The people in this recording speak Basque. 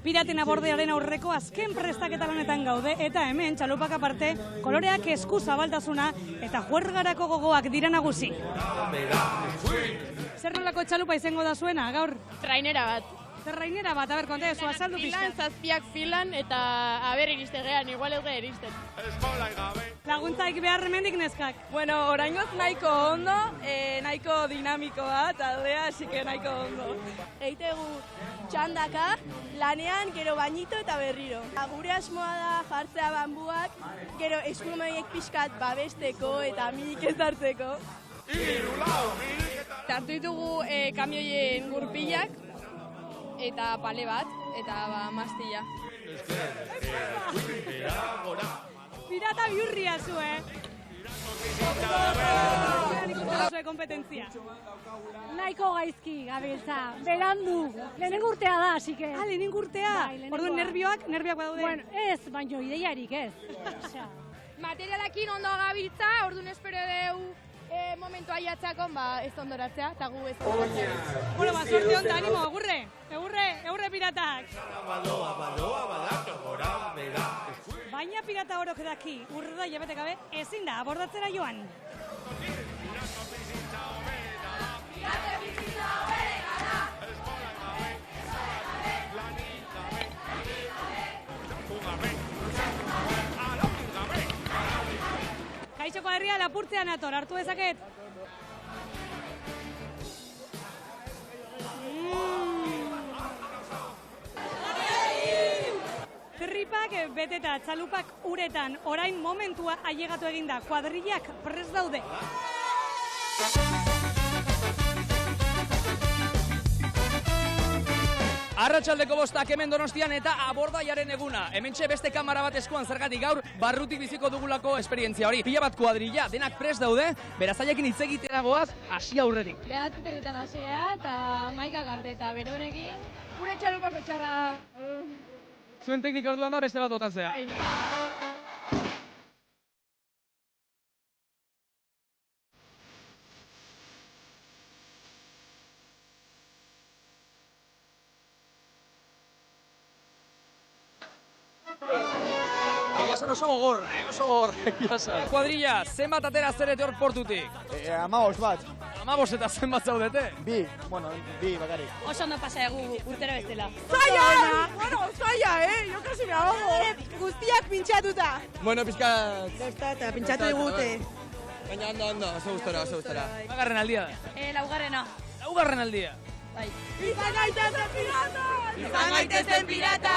Piraten abordearen aurreko azken prestaketa lanetan gaude, eta hemen, txalupak aparte, koloreak esku zabaltasuna eta juergarako gogoak dira nagusi. Zer nolako txalupa izango da zuena, gaur? Trainera bat. Zer rainera bat, aber, konta ezu, azaldu pixka. Zazpiak filan eta aber iriste gehan, igual ez geha iristen. Laguntzaik behar hemendik neskak. Bueno, oraingoz nahiko ondo, nahiko dinamikoa, taldea, asike nahiko ondo. Eitegu txandaka, lanean, gero bainito eta berriro. Gure asmoa da jartzea bambuak, gero eskumaiek pixkat babesteko eta minik ez hartzeko. Tartu ditugu kamioien gurpilak, eta pale bat, eta mastilla. Pirata bihurria zu, Zue kompetentzia. Nahiko gaizki, gabiltza. Berandu. Lehenengo urtea da, asike. Lehenengo urtea? Orduan nervioak badaude? Bueno, ez, baino ideiarik ez. Materialakin ondo gabiltza, orduan espero deu momentu aiatzakon, ez ondoratzea, eta gu ez. Bueno, sorte honta, animo, egurre piratak. Baina pirata horok daki, urda jabete gabe, ezin da abordatzera joan. Kaixoko herria lapurtzean ator, hartu dezaket. Tripak beteta txalupak uretan, orain momentua ailegatu eginda, kuadrillak prest daude. Arratsaldeko 5 hemen Donostian eta abordaiaren eguna. Hementxe beste kamera bat eskuan zergatik gaur barrutik biziko dugulako esperientzia hori. Pila bat kuadrilla, denak prest daude, berazailekin hitz egitera goaz, hasi aurretik. Behatzetetan hasia eta maika garte eta berorekin. Gure txalupako txarra. Zuen teknika orduan da beste bat botatzea. Oso gogor. Kuadrilla, zenbat atera zerete hor portutik? 15 bat. 15 eta zenbat zaudete? Bi bakarrik. Oso ondo pasa egu urtero bestela. Zaila, jo kasi me ahogo. Guztiak pintxatuta. Bueno, pizkat... Besta eta pintxatu digute. Baina ondo, oso gustora. Bagarren aldia da? Laugarrena. Laugarren aldia. Bai. Izan gaitezen pirata! Izan gaitezen pirata!